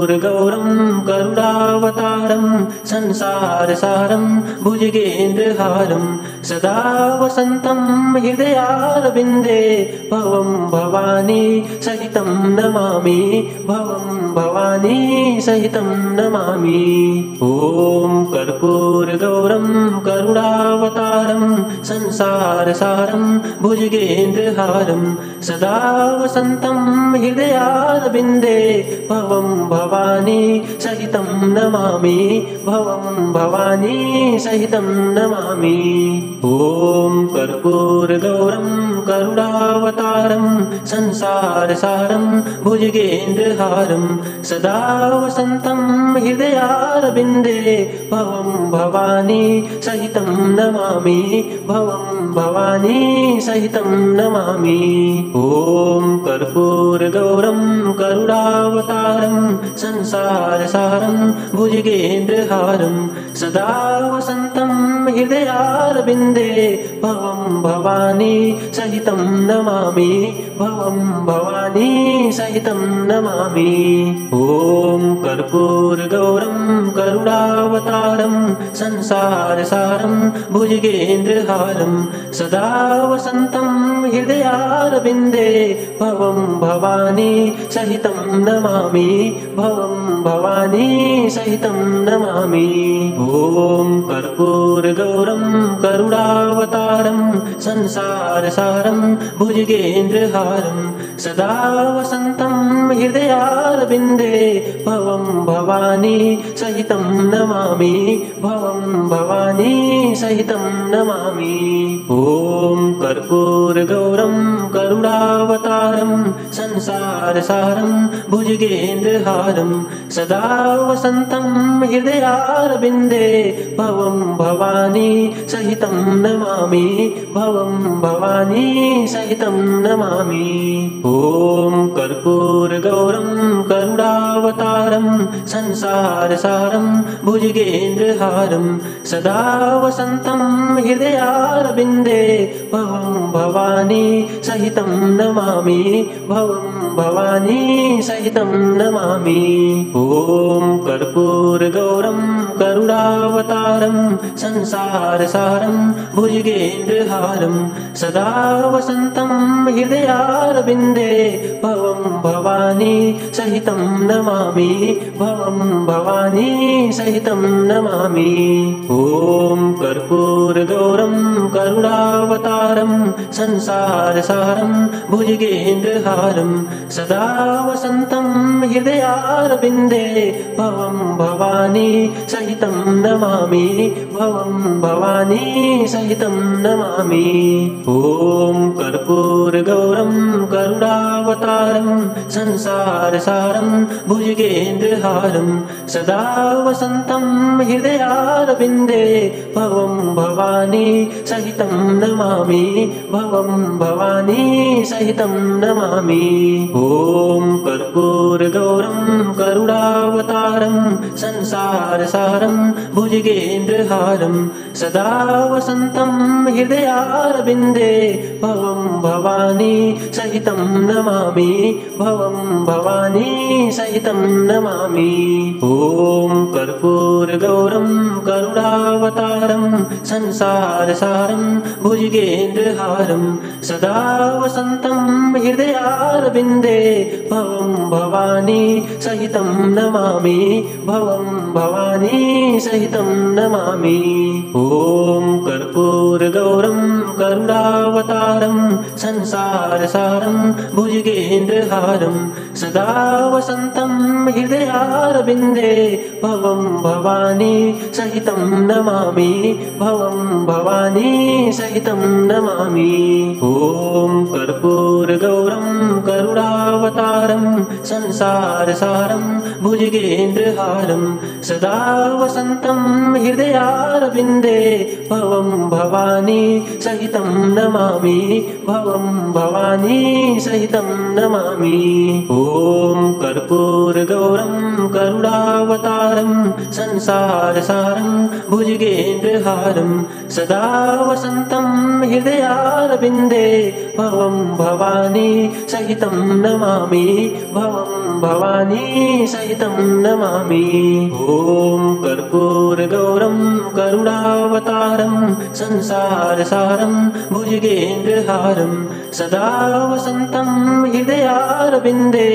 कर्पूरगौरं करुणावतारं संसारसारं भुजगेन्द्रहारं सदा वसन्तं हृदयारविन्दे भवं भवानी सहितं नमामि भवं भवानी सहितं नमामि। ॐ कर्पूरगौरं करुणावतारं संसारसारं भुजगेन्द्रहारं सदा वसन्तं हृदयारविन्दे भवं भवानी सहितं नमामि भवं भवानी सहितं नमामि। ॐ कर्पूरगौरं करुणावतारं संसारसारं भुजगेन्द्रहारं सदा वसन्तं हृदयारविन्दे भवं भवानी सहितं नमामि भवं भवानी सहितं नमामि। ॐ कर्पूरगौरं करुणावतारं संसारसारं भुजगेन्द्रहारं सदा वसन्तं हृदयारविन्दे भवं भवानी सहितं नमामि भवं भवानी सहितं नमामि। ॐ कर्पूरगौरं करुणावतारं संसारसारं भुजगेन्द्रहारं सदा वसन्तं हृदयारविन्दे भवं भवानी सहितं नमामि भवं भवानी सहितं नमामि। ॐ कर्पूरगौरं करुणावतारं संसारसारं भुजगेन्द्रहारं सदा वसन्तं हृदयारविन्दे भवं भवानी सहितं नमामि भवं भवानी सहितं नमामि। ॐ कर्पूरगौरं करुणावतारं संसारसारं भुजगेन्द्रहारं सदा वसन्तं हृदयारविन्दे भवं भवानी सहितं नमामि भवं भवानी सहितं नमामि। ॐ कर्पूरगौरं करुणावतारं संसारसारं भुजगेन्द्रहारं सदा वसन्तं हृदयारविन्दे भवं भवानी सहितं नमामि भवं भवानी सहितं नमामि। ॐ कर्पूरगौरं करुणावतारं संसारसारं भुजगेन्द्रहारं सदा वसन्तं हृदयारविन्दे भवं भवानी सहितं नमामि भवं भवानी सहितं नमामि। ॐ कर्पूरगौरं करुणावतारं संसारसारं भुजगेन्द्रहारं सदा वसन्तं हृदयारविन्दे भवं भवानी सहितं नमामि भवं भवानी सहितं नमामि। ॐ कर्पूरगौरं करुणावतारं संसारसारं भुजगेन्द्रहारं सदा वसन्तं हृदयारविन्दे भवं भवानी सहितं नमामि भवं भवानी सहितं नमामि। ॐ कर्पूरगौरं करुणावतारं संसारसारं भुजगेन्द्रहारं सदा वसन्तं हृदयारविन्दे भवं भवानी सहितं नमामि भवं भवानी सहितं नमामि। ॐ कर्पूरगौरं करुणावतारं संसारसारं भुजगेन्द्रहारं सदा वसन्तं हृदयारविन्दे भवं भवानी सहितं नमामि भवं भवानी सहितं नमामि। ॐ कर्पूरगौरं करुणावतारं संसारसारं भुजगेन्द्रहारं सदा वसन्तं हृदयारविन्दे भवं भवानी सहितं नमामि भवं भवानी सहितं नमामि। ॐ कर्पूरगौरं करुणावतारं संसारसारं भुजगेन्द्रहारं सदा वसन्तं हृदयारविन्दे भवं भवानी सहितं नमामि भवं भवानी सहितं नमामि। ॐ कर्पूरगौरं करुणावतारं संसारसारं भुजगेन्द्रहारं सदा वसन्तं हृदयारविन्दे भवं भवानी सहितं नमामि भवं भवानी सहितं नमामि। ॐ कर्पूरगौरं करुणावतारं संसारसारं भुजगेन्द्रहारं सदा वसन्तं हृदयारविन्दे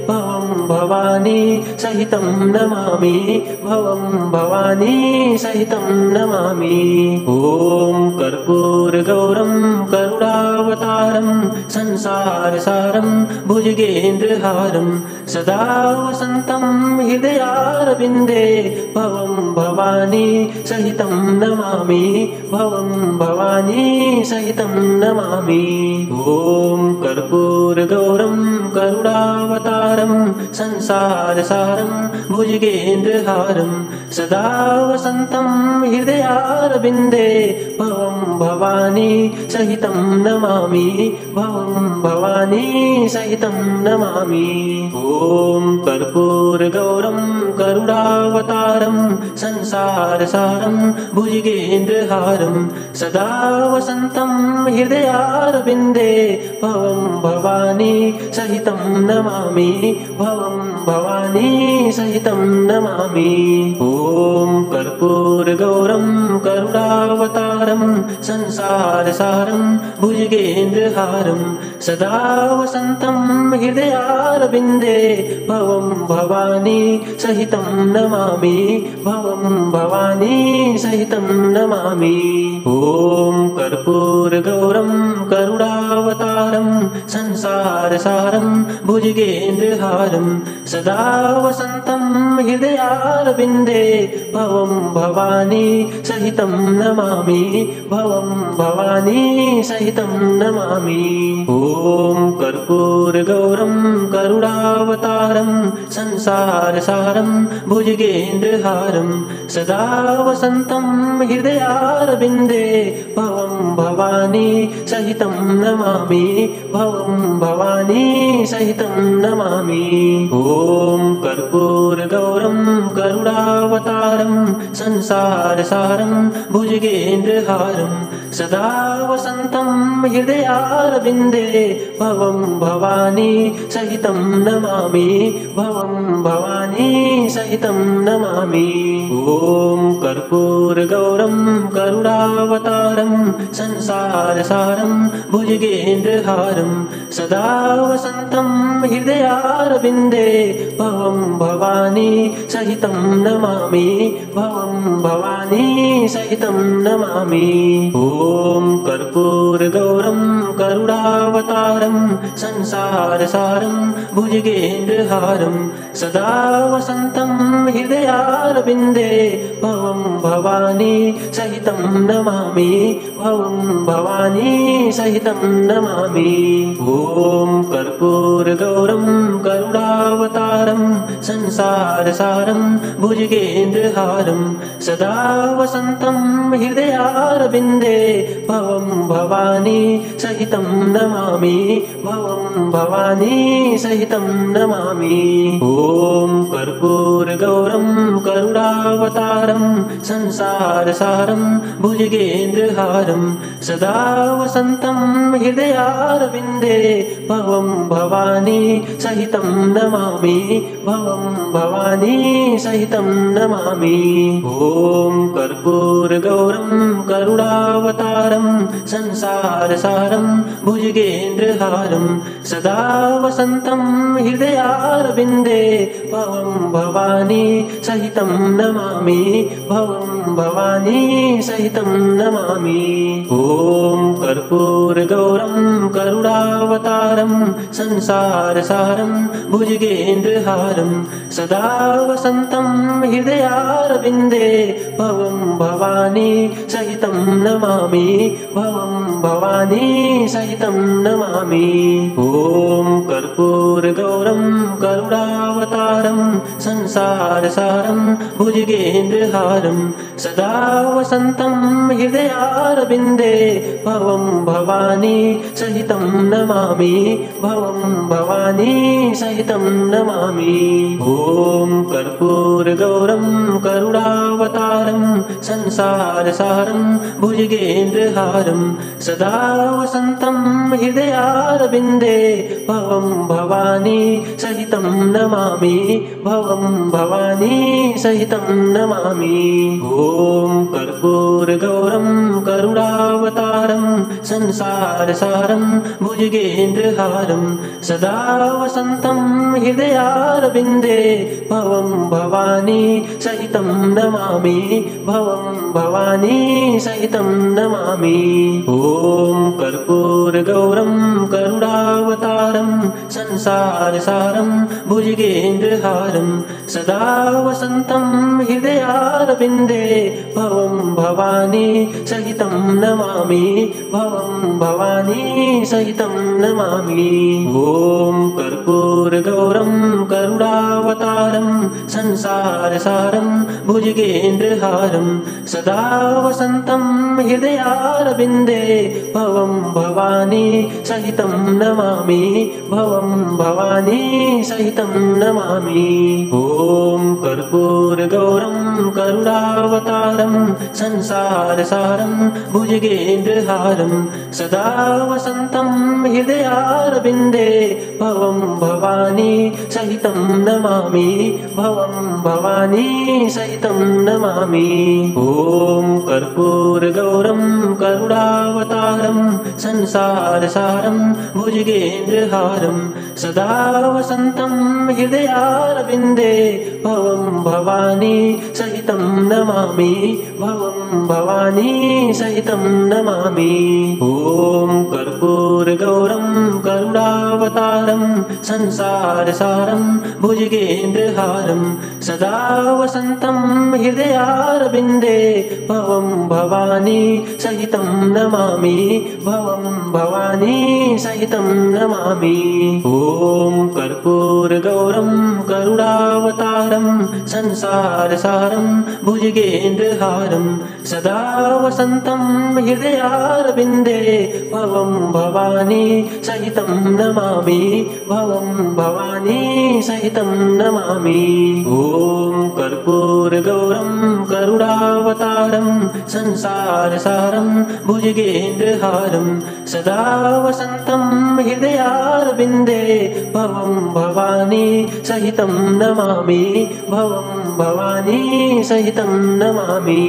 भवं भवानी सहितं नमामि भवं भवानी सहितं नमामि। ॐ कर्पूरगौरं करुणावतारं संसारसारं भुजगेन्द्रहारं सदा वसन्तं हृदयारविन्दे भवं भवानी सहितं नमामि भवं भवानी सहितं नमामि। ॐ कर्पूरगौरं करुणावतारं संसारसारं भुजगेन्द्रहारं सदा वसन्तं हृदयारविन्दे भवं भवानी सहितं नमामि भवं भवानी सहितं नमामि। ॐ कर्पूरगौरं करुणावतारं संसारसारं भुजगेन्द्रहारं सदा वसन्तं हृदयारविन्दे भवं भवानी सहितं नमामि भवं भवानी सहितं नमामि। ॐ कर्पूरगौरं करुणावतारं संसारसारं भुजगेन्द्रहारं सदा वसन्तं हृदयारविन्दे भवं भवानी सहितं नमामि भवं भवानी सहितं नमामि। ॐ कर्पूरगौरं करुणावतारं संसारसारं भुजगेन्द्रहारं सदा वसन्तं हृदयारविन्दे भवं भवानी सहितं नमामि भवं भवानी सहितं नमामि। ॐ कर्पूरगौरं करुणावतारं संसारसारं भुजगेन्द्रहारं सदा वसन्तं हृदयारविन्दे भवं भवानी सहितं नमामि भवं भवानी सहितं नमामि। ॐ कर्पूरगौरं करुणावतारं संसारसारं भुजगेन्द्रहारं सदा वसन्तं हृदयारविन्दे भवं भवानी सहितं नमामि भवं भवानी सहितं नमामि। ॐ कर्पूरगौरं करुणावतारं संसारसारं भुजगेन्द्रहारं सदा वसन्तं हृदयारविन्दे भवं भवानी सहितं नमामि भवं भवानी सहितं नमामि। ॐ कर्पूरगौरं करुणावतारं संसारसारं भुजगेन्द्रहारं सदा वसन्तं हृदयारविन्दे भवं भवानी सहितं नमामि भवं भवानी सहितं नमामि। ॐ कर्पूरगौरं करुणावतारं संसारसारं भुजगेन्द्रहारं सदा वसन्तं हृदयारविन्दे भवं भवानी सहितं नमामि भवं भवानी सहितं नमामि। ॐ कर्पूरगौरं करुणावतारं संसारसारं भुजगेन्द्रहारं सदा वसन्तं हृदयारविन्दे भवं भवानी सहितं नमामि भवं भवानी सहितं नमामि। ॐ कर्पूरगौरं करुणावतारं संसारसारं भुजगेन्द्रहारं सदा वसन्तं हृदयारविन्दे भवं भवानी सहितं नमामि भवं भवानी सहितं नमामि। ॐ कर्पूरगौरं करुणावतारं संसारसारं भुजगेन्द्रहारं सदा वसन्तं हृदयारविन्दे भवं भवानी सहितं नमामि भवं भवानी सहितं नमामि। ॐ कर्पूरगौरं करुणावतारं संसारसारं भुजगेन्द्रहारं सदा वसन्तं हृदयारविन्दे भवं भवानी सहितं नमामि भवं भवानी सहितं नमामि। ॐ कर्पूरगौरं करुणावतारं संसारसारं भुजगेन्द्रहारं सदा वसन्तं हृदयारविन्दे भवं भवानी सहितं नमामि भवं भवानी सहितं नमामि। ॐ कर्पूरगौरं करुणावतारं संसारसारं भुजगेन्द्रहारं सदा वसन्तं हृदयारविन्दे भवं भवानी सहितं नमामि भवं भवानी सहितं नमामि। ॐ कर्पूरगौरं करुणावतारं संसारसारं भुजगेन्द्रहारं सदा वसन्तं हृदयारविन्दे भवं भवानी सहितं नमामि भवं भवानी सहितं नमामि। ॐ कर्पूरगौरं करुणावतारं संसारसारं भुजगेन्द्रहारं सदा वसन्तं हृदयारविन्दे भवं भवानी सहितं नमामि भवं भवानी सहितं नमामि। ॐ कर्पूरगौरं करुणावतारं संसारसारं भुजगेन्द्रहारं सदा वसन्तं हृदयारविन्दे भवं भवानी सहितं नमामि भवं भवानी सहितं नमामि। ॐ कर्पूरगौरं करुणावतारं संसारसारं भुजगेन्द्रहारं सदा वसन्तं हृदयारविन्दे भवं भवानी सहितं नमामि भवं भवानी सहितं नमामि। ॐ कर्पूरगौरं करुणावतारं संसारसारं भुजगेन्द्रहारं सदा वसन्तं हृदयारविन्दे भवं भवानी सहितं नमामि भवं भवानी सहितं नमामि। ॐ कर्पूरगौरं करुणावतारं संसारसारं भुजगेन्द्रहारं सदा वसन्तं हृदयारविन्दे भवं भवानी सहितं नमामि भवं भवानी सहितं नमामि। ॐ कर्पूरगौरं करुणावतारं संसारसारं भुजगेन्द्रहारं सदा वसन्तं हृदयारविन्दे भवं भवानी सहितं नमामि भवं भवानी सहितं नमामि।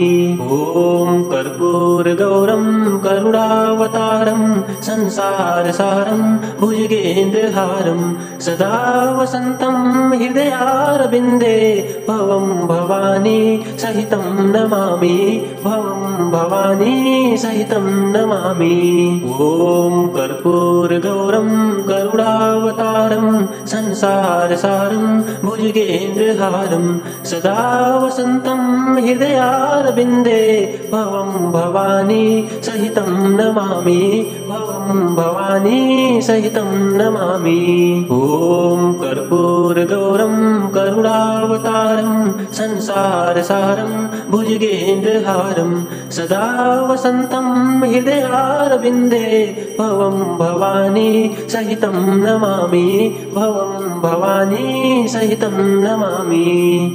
ॐ कर्पूरगौरं करुणावतारं संसारसारं भुजगेन्द्रहारं सदा वसन्तं हृदयारविन्दे भवं भवानी सहितं नमामि भवं भवानी सहितं नमामि। ॐ कर्पूरगौरं करुणावतारं संसारसारं भुजगेन्द्रहारं सदा वसन्तं हृदयारविन्दे भवं भवानी सहितं नमामि भवं भवानी सहितं नमामि। ॐ कर्पूरगौरं करुणावतारं संसारसारं भुजगेन्द्रहारं सदा वसन्तं हृदयारविन्दे भवं भवानी सहितं नमामि भवं भवानी सहितं नमामि।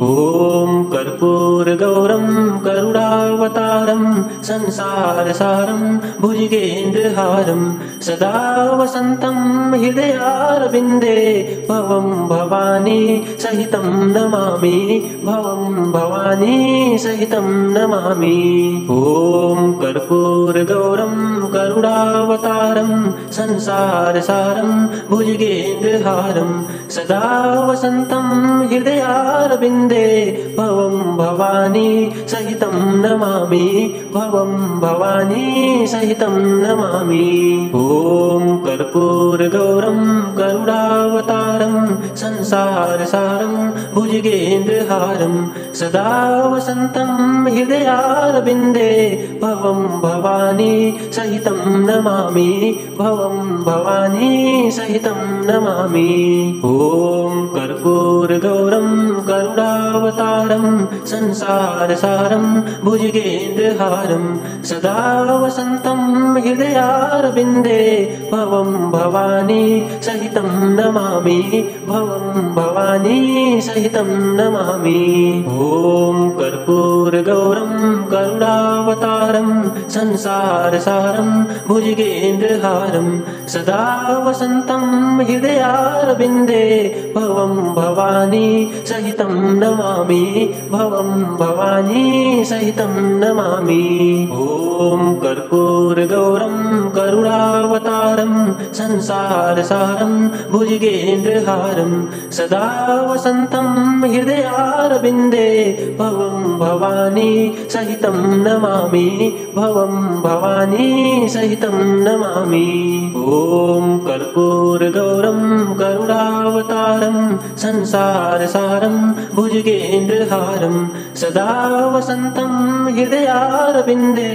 ॐ कर्पूरगौरं करुणावतारं संसारसारं भुजगेन्द्रहारं सदा वसन्तं हृदयारविन्दे भवं भवानी सहितं नमामि भवं भवानी सहितं नमामि। ॐ कर्पूरगौरं करुणावतारं संसारसारं भुजगेन्द्रहारं सदा वसन्तं हृदयारविन्दे भवं भवानी सहितं नमामि भवं भवानी सहितं नमामि। ॐ कर्पूरगौरं करुणावतारं संसारसारं भुजगेन्द्रहारं सदा वसन्तं हृदयारविन्दे भवं भवानी सहितं नमामि भवं भवानी सहितं नमामि। ॐ कर्पूरगौरं करुणावतारं संसारसारं भुजगेन्द्रहारं सदा वसन्तं हृदयारविन्दे भवं भवानी सहितं नमामि भवं भवानी सहितं नमामि। ॐ कर्पूरगौरं करुणावतारं संसारसारं भुजगेन्द्रहारं सदा वसन्तं हृदयारविन्दे भवं भवानी सहितं नमामि भवं भवानी सहितं नमामि। ॐ कर्पूरगौरं करुणावतारं संसारसारं भुजगेन्द्रहारं सदा वसन्तं हृदयारविन्दे भवं भवानी सहितं नमामि भवं भवानी सहितं नमामि। ॐ कर्पूरगौरं करुणावतारं संसारसारं भुजगेन्द्रहारं सदा वसन्तं हृदयारविन्दे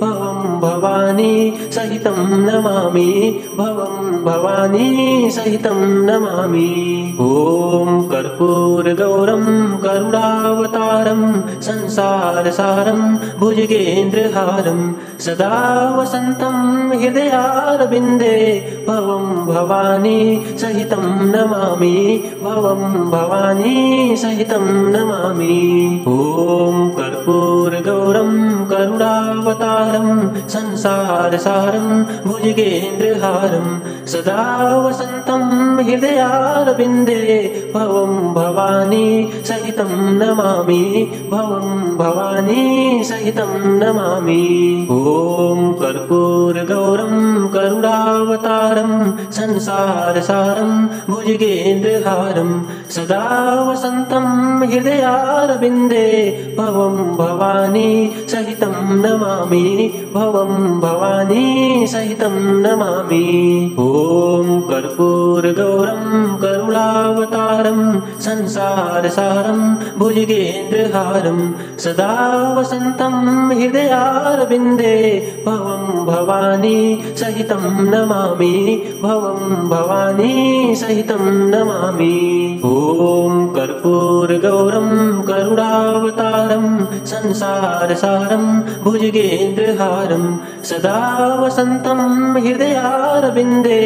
भवं भवानी सहितं नमामि भवं भवानी सहितं नमामि। ॐ कर्पूरगौरं करुणावतारं संसारसारं भुजगेन्द्रहारं सदा वसन्तं हृदयारविन्दे भवं भवानी सहितं नमामि भवं भवानी सहितं नमामि। ॐ कर्पूरगौरं करुणावतारं संसारसारं भुजगेन्द्रहारं सदा वसन्तं हृदयारविन्दे भवं भवानी सहितं नमामि भवं भवानी सहितं नमामि। ॐ कर्पूरगौरं करुणावतारं संसारसारं भुजगेन्द्रहारं सदा वसन्तं हृदयारविन्दे भवं भवानी सहितं नमामि भवं भवानी सहितं नमामि। ॐ कर्पूरगौरं करुणावतारं संसारसारं भुजगेन्द्रहारं सदा वसन्तं हृदयारविन्दे भवं भवानी सहितं नमामि भवं भवानी सहितं नमामि। ॐ कर्पूरगौरं करुणावतारं संसारसारं भुजगेन्द्रहारं सदा वसन्तं हृदयारविन्दे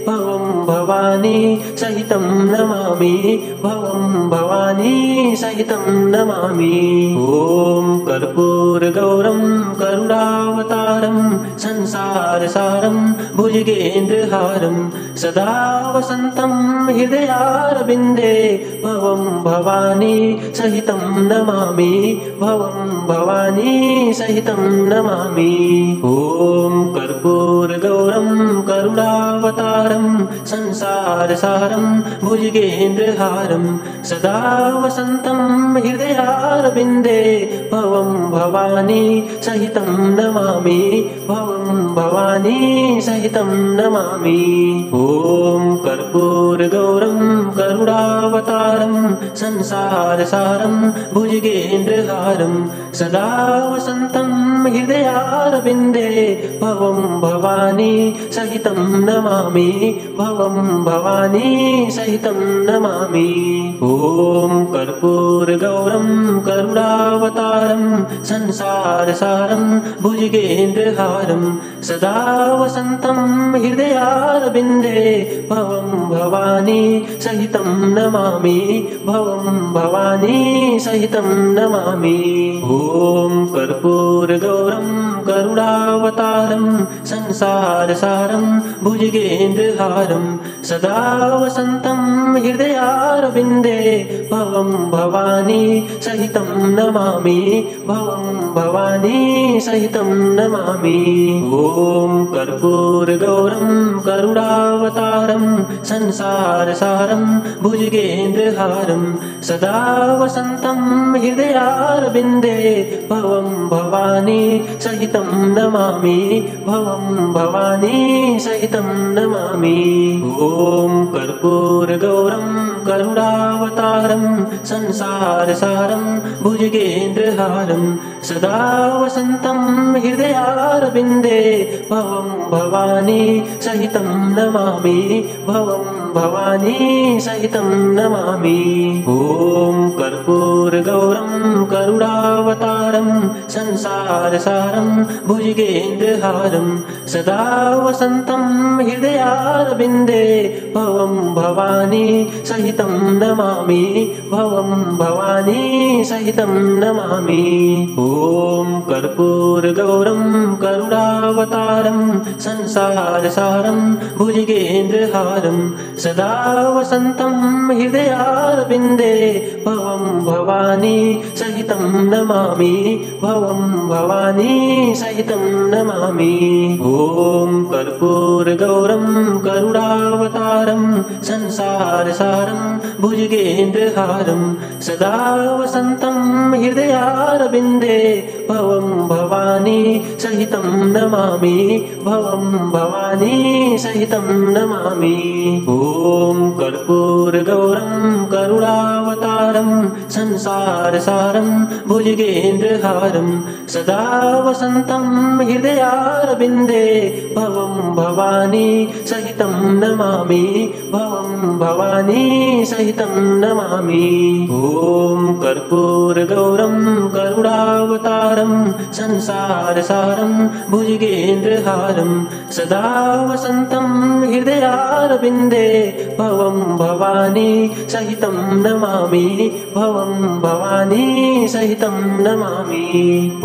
भवं भवानी सहितं नमामि भवं भवानी सहितं नमामि। ॐ कर्पूरगौरं करुणावतारं संसारसारं भुजगेन्द्रहारं सदा वसन्तं हृदयारविन्दे भवं भवानी सहितं नमामि भवं भवानी सहितं नमामि। ॐ कर्पूरगौरं करुणावतारं संसारसारं भुजगेन्द्रहारं सदा वसन्तं हृदयारविन्दे भवं भवानी सहितं नमामि भवं भवानी सहितं नमामि। ॐ कर्पूरगौरं करुणावतारं संसारसारं भुजगेन्द्रहारं सदा वसन्तं हृदयारविन्दे भवं भवानी सहितं नमामि भवं भवानी सहितं नमामि। ॐ कर्पूरगौरं करुणावतारं संसारसारं भुजगेन्द्रहारं सदा वसन्तं हृदयारविन्दे भवं भवानी सहितं नमामि भवं भवानी सहितं नमामि। ॐ कर्पूरगौरं करुणावतारं संसारसारं भुजगेन्द्रहारं सदा वसन्तं हृदयारविन्दे भवं भवानी सहितं नमामि भवं भवानी सहितं नमामि। ॐ कर्पूरगौरं करुणावतारं संसारसारं भुजगेन्द्रहारं सदा वसन्तं हृदयारविन्दे भवं भवानी सहितं नमामि भवं भवानी सहितं नमामि। ॐ कर्पूरगौरं करुणावतारं संसारसारं भुजगेन्द्रहारं सदा वसन्तं हृदयारविन्दे भवं भवानी सहितं नमामि भवं भवानी सहितं नमामि। ॐ कर्पूरगौरं करुणावतारं संसारसारं भुजगेन्द्रहारं सदा वसन्तं हृदयारविन्दे भवं भवानी सहितं नमामि भवं भवानी सहितं नमामि। ॐ कर्पूरगौरं करुणावतारं संसारसारं भुजगेन्द्रहारं सदा वसन्तं हृदयारविन्दे भवं भवानी सहितं नमामि भवं भवानी सहितं नमामि। ॐ कर्पूरगौरं करुणावतारं संसारसारं भुजगेन्द्रहारं सदा वसन्तं हृदयारविन्दे भवं भवानी सहितं नमामि भवं भवानी सहितं नमामि। ॐ कर्पूरगौरं करुणावतारं संसारसारं भुजगेन्द्रहारं सदा वसन्तं हृदयारविन्दे भवं भवानी सहितं नमामि भवं भवानी सहितं नमामि। ॐ कर्पूरगौरं करुणावतारं संसारसारं भुजगेन्द्रहारं सदा वसन्तं हृदयारविन्दे भवं भवानी सहितं नमामि भवं भवानी सहितं नमामि।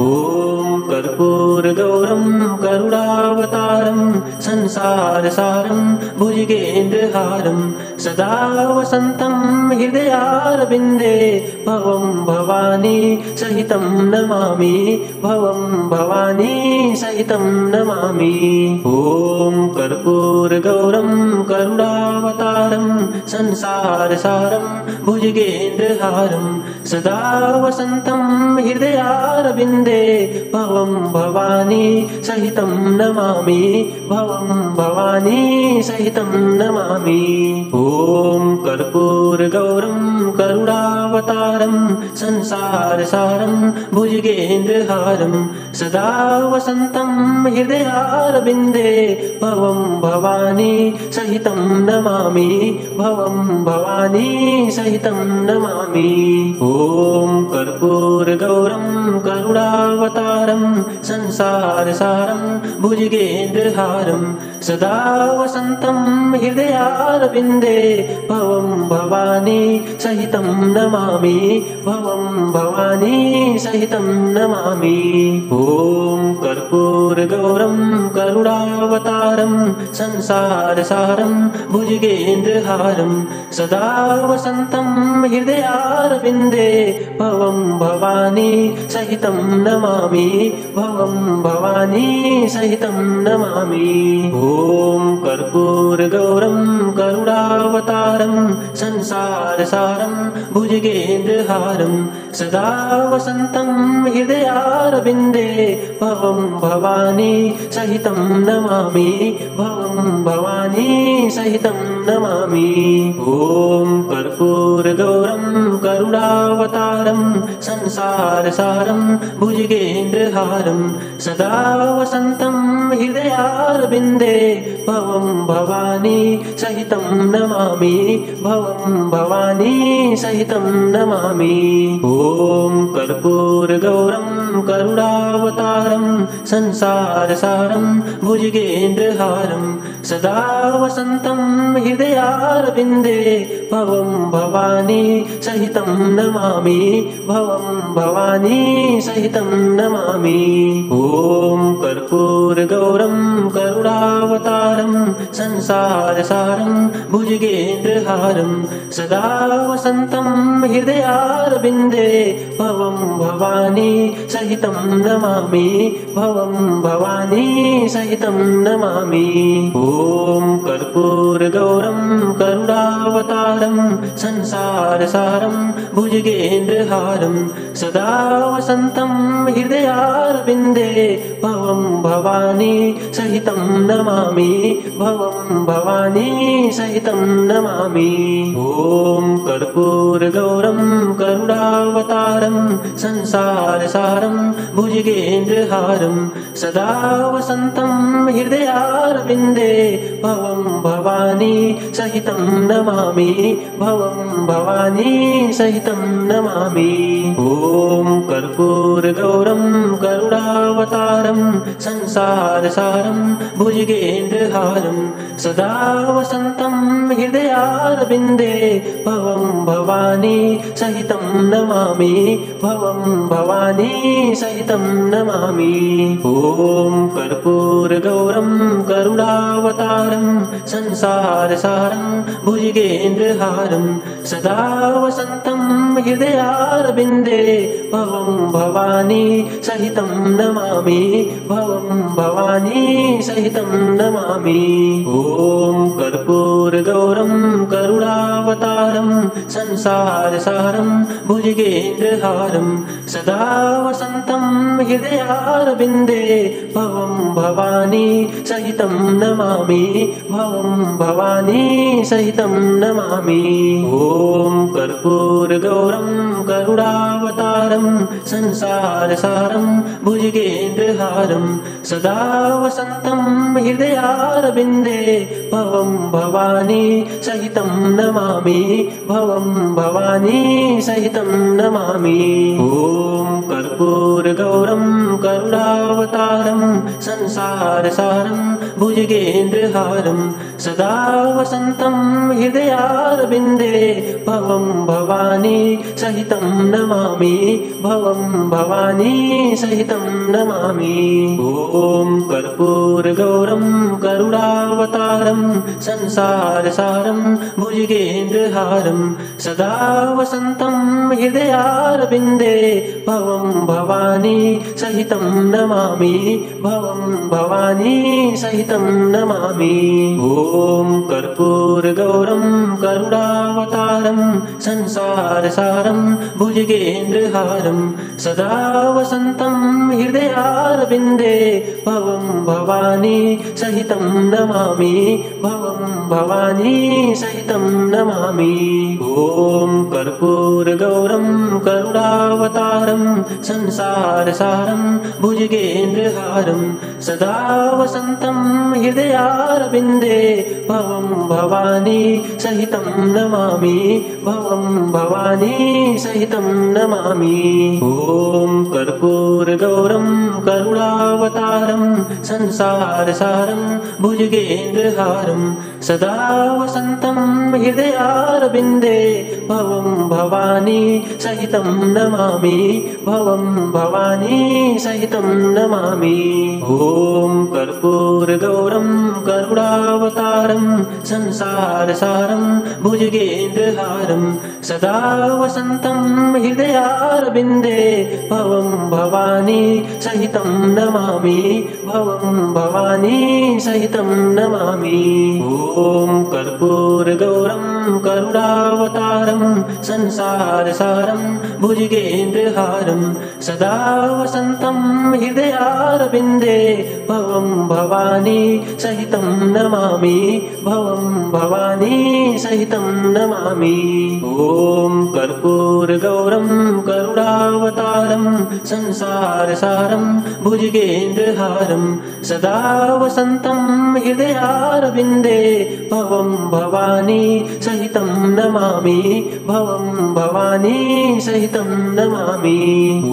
ॐ कर्पूरगौरं करुणावतारं संसारसारं भुजगेन्द्रहारं सदा वसन्तं हृदयारविन्दे भवं भवानी सहितं नमामि भवं भवानी सहितं नमामि। ॐ कर्पूरगौरं करुणावतारं संसारसारं भुजगेन्द्रहारं सदा वसन्तं हृदयारविन्दे भवं भवानी सहितं नमामि भवं भवानी सहितं नमामि। ॐ कर्पूरगौरं करुणावतारं संसारसारं भुजगेन्द्रहारं सदा वसन्तं हृदयारविन्दे भवं भवानी सहितं नमामि भवं भवानी सहितं नमामि। ॐ कर्पूरगौरं करुणावतारं संसारसारं भुजगेन्द्रहारं सदा वसन्तं हृदयारविन्दे भवं भवानी सहितं नमामि भवं भवानी सहितं नमामि। ॐ कर्पूरगौरं करुणावतारं संसारसारं भुजगेन्द्रहारं सदा वसन्तं हृदयारविन्दे भवं भवानी सहितं नमामि भवं भवानी सहितं नमामि। ॐ कर्पूरगौरं करुणावतारं संसारसारं भुजगेन्द्रहारं सदा वसन्तं हृदयारविन्दे भवं भवानी सहितं नमामि भवं भवानी सहितं नमामि। ॐ कर्पूरगौरं करुणावतारं संसारसारं भुजगेन्द्रहारं सदा वसन्तं हृदयारविन्दे भवं भवानी सहितं नमामि भवं भवानी सहितं नमामि। ॐ कर्पूरगौरं करुणावतारं संसारसारं भुजगेन्द्रहारं सदा वसन्तं हृदयारविन्दे भवं भवानी सहितं नमामि भवं भवानी सहितं नमामि। ॐ कर्पूरगौरं करुणावतारं संसारसारं भुजगेन्द्रहारं सदा वसन्तं हृदयारविन्दे भवं भवानी सहितं नमामि भवं भवानी सहितं नमामि। ॐ कर्पूरगौरं करुणावतारं संसारसारं भुजगेन्द्रहारं सदा वसन्तं हृदयारविन्दे भवं भवानी सहितं नमामि भवं भवानी सहितं नमामि। ॐ कर्पूरगौरं करुणावतारं संसारसारं भुजगेन्द्रहारं सदा वसन्तं हृदयारविन्दे भवं भवानी सहितं नमामि भवं भवानी सहितं नमामि। ॐ कर्पूरगौरं करुणावतारं संसारसारं भुजगेन्द्रहारं सदा वसन्तं हृदयारविन्दे भवं भवानी सहितं नमामि भवं भवानी सहितं नमामि। ॐ कर्पूरगौरं करुणावतारं संसारसारं भुजगेन्द्रहारं सदा वसन्तं हृदयारविन्दे भवं भवानी सहितं नमामि भवं भवानी सहितं नमामि। ॐ कर्पूरगौरं करुणावतारं संसारसारं भुजगेन्द्रहारं सदा वसन्तं हृदयारविन्दे भवं भवानी सहितं नमामि भवं भवानी सहितं नमामि। ॐ कर्पूरगौरं करुणावतारं संसारसारं भुजगेन्द्रहारं सदा वसन्तं हृदयारविन्दे भवं भवानी सहितं नमामि भवं भवानी सहितं नमामि। ॐ कर्पूरगौरं करुणावतारं संसारसारं भुजगेन्द्रहारं सदा वसन्तं हृदयारविन्दे भवं भवानी सहितं नमामि भवं भवानी सहितं नमामि। ॐ कर्पूरगौरं करुणावतारं संसारसारं भुजगेन्द्रहारं सदा वसन्तं हृदयारविन्दे भवं भवानी सहितं नमामि भवं भवानी सहितं नमामि। ॐ कर्पूरगौरं करुणावतारं संसारसारं भुजगेन्द्रहारं सदा वसन्तं हृदयारविन्दे भवं भवानी सहितं नमामि भवं भवानी सहितं नमामि। ॐ कर्पूरगौरं करुणावतारं संसारसारं भुजगेन्द्रहारं सदा वसन्तं हृदयारविन्दे भवं भवानी सहितं नमामि भवं भवानी सहितं नमामि। ॐ कर्पूरगौरं करुणावतारं संसारसारं भुजगेन्द्रहारं सदा वसन्तं हृदयारविन्दे भवं भवानी सहितं नमामि भवं भवानी सहितं नमामि। ॐ कर्पूरगौरं करुणावतारं संसारसारं भुजगेन्द्रहारं सदा वसन्तं हृदयारविन्दे भवं भवानी सहितं नमामि भवं भवानी सहितं नमामि। ॐ कर्पूरगौरं करुणावतारं संसारसारं भुजगेन्द्रहारं सदा वसन्तं हृदयारविन्दे भवं भवानी सहितं नमामि भवं भवानी सहितं नमामि। ॐ कर्पूरगौरं करुणावतारं संसारसारं भुजगेन्द्रहारं सदा वसन्तं हृदयारविन्दे भवं भवानी सहितं नमामि भवं भवानी सहितं नमामि।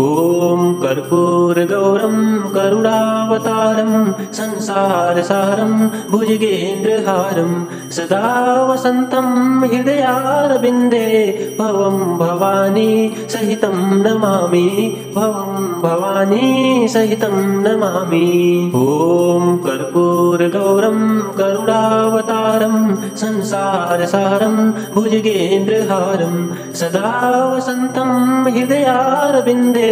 ॐ कर्पूरगौरं करुणावतारं संसारसारं भुजगेन्द्रहारं सदा वसन्तं हृदयारविन्दे भवं भवानी सहितं नमामि भवं भवानी सहितं नमामि। ॐ कर्पूरगौरं करुणावतारं संसारसारं भुजगेन्द्रहारं सदा वसन्तं हृदयारविन्दे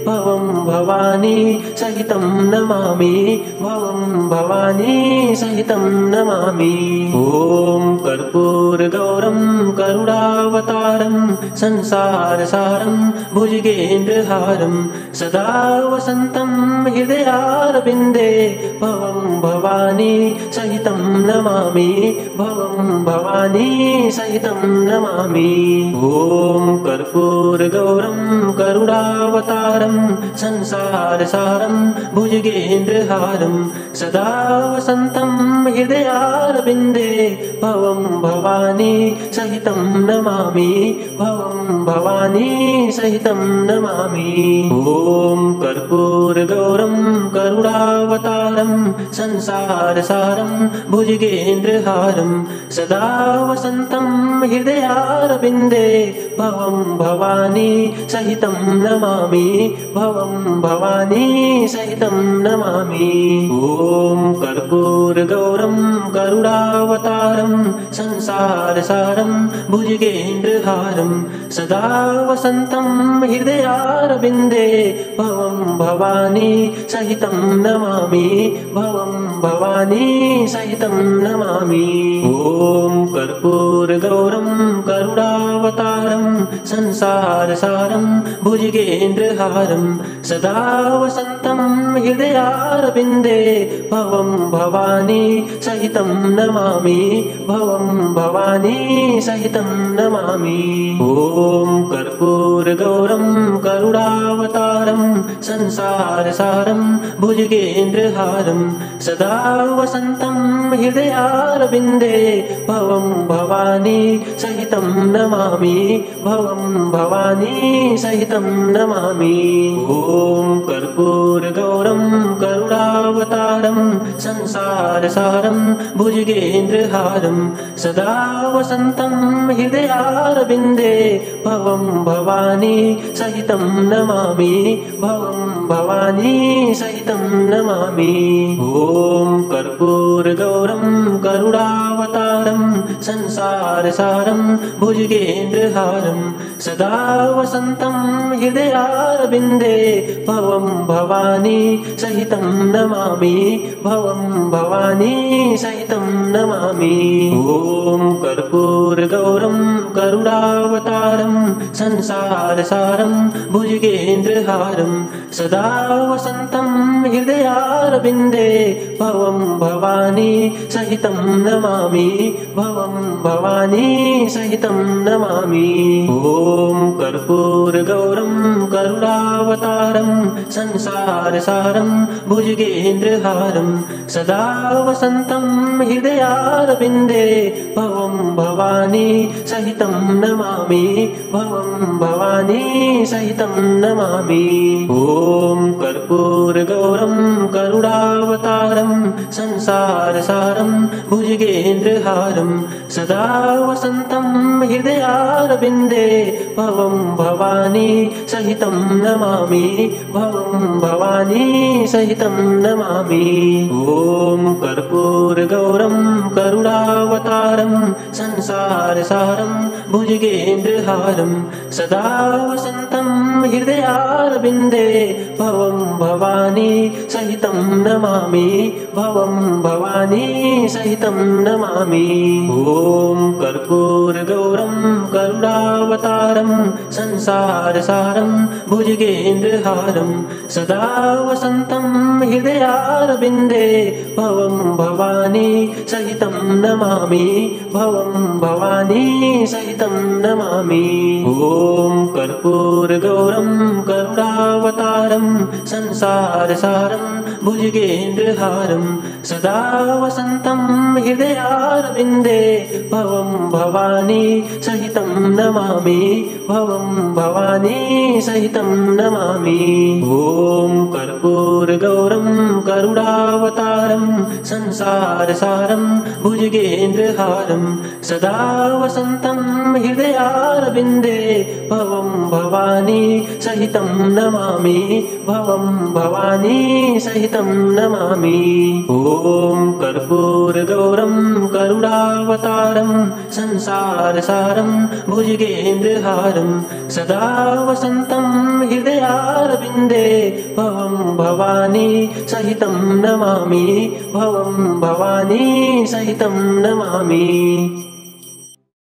भवं भवानी सहितं नमामि भवं भवानी सहितं नमामि। ॐ कर्पूरगौरं करुणावतारं संसारसारं भुजगेन्द्रहारं सदा वसन्तं हृदयारविन्दे भवं भवानी सहितं नमामि भवं भवानी सहितं नमामि। ॐ कर्पूरगौरं करुणावतारं संसारसारं भुजगेन्द्रहारं सदा वसन्तं हृदयारविन्दे भवं भवानी सहितं नमामि भवं भवानी सहितं नमामि। ॐ कर्पूरगौरं करुणावतारं संसारसारं भुजगेन्द्रहारं सदा वसन्तं हृदयारविन्दे भवं भवानी सहितं नमामि भवं भवानी सहितं नमामि। ॐ कर्पूरगौरं करुणावतारं संसारसारं भुजगेन्द्रहारं सदा वसन्तं हृदयारविन्दे भवं भवानी सहितं नमामि भवं भवानी सहितं नमामि। ॐ कर्पूरगौरं करुणावतारं संसारसारं भुजगेन्द्रहारं सदा वसन्तं हृदयारविन्दे भवं भवानी सहितं नमामि भवं भवानी सहितं नमामि। ॐ कर्पूरगौरं करुणावतारं संसारसारं भुजगेन्द्रहारं सदा वसन्तं हृदयारविन्दे भवं भवानी सहितं नमामि भवं भवानी सहितं नमामि। ॐ कर्पूरगौरं करुणावतारं संसारसारं भुजगेन्द्रहारं सदा वसन्तं हृदयारविन्दे भवं भवानी सहितं नमामि भवं भवानी सहितं नमामि। ॐ कर्पूरगौरं करुणावतारं संसारसारं भुजगेन्द्रहारं सदा वसन्तं हृदयारविन्दे भवं भवानी सहितं नमामि भवं भवानी सहितं नमामि। ॐ कर्पूरगौरं करुणावतारं संसारसारं भुजगेन्द्रहारं सदा वसन्तं हृदयारविन्दे भवं भवानी सहितं नमामि भवं भवानी सहितं नमामि। ॐ कर्पूरगौरं करुणावतारं संसारसारं भुजगेन्द्रहारं सदा वसन्तं हृदयारविन्दे भवं भवानी सहितं नमामि भवं भवानी सहितं नमामि। ॐ कर्पूरगौरं करुणावतारं संसारसारं भुजगेन्द्रहारं सदा वसन्तं हृदयारविन्दे भवं भवानी सहितं नमामि भवं भवानी सहितं नमामि। ॐ कर्पूरगौरं करुणावतारं संसारसारं भुजगेन्द्रहारं सदा वसन्तं हृदयारविन्दे भवं भवानी सहितं नमामि भवं भवानी सहितं नमामि। ॐ कर्पूरगौरं करुणावतारं संसारसारं भुजगेन्द्रहारं सदा वसन्तं हृदयारविन्दे भवं भवानी सहितं नमामि भवं भवानी सहितं नमामि। ॐ कर्पूरगौरं करुणावतारं संसारसारं भुजगेन्द्रहारं सदा वसन्तं हृदयारविन्दे भवं भवानी सहितं नमामि भवं भवानी सहितं नमामि। ॐ कर्पूरगौरं करुणावतारं संसारसारं भुजगेन्द्रहारं सदा वसन्तं हृदयारविन्दे भवं भवानी सहितं नमामि भवं भवानी सहितं नमामि। ॐ कर्पूरगौरं करुणावतारं संसारसारं भुजगेन्द्रहारं सदा वसन्तं हृदयारविन्दे भवं भवानी सहितं नमामि भवं भवानी सहितं नमामि।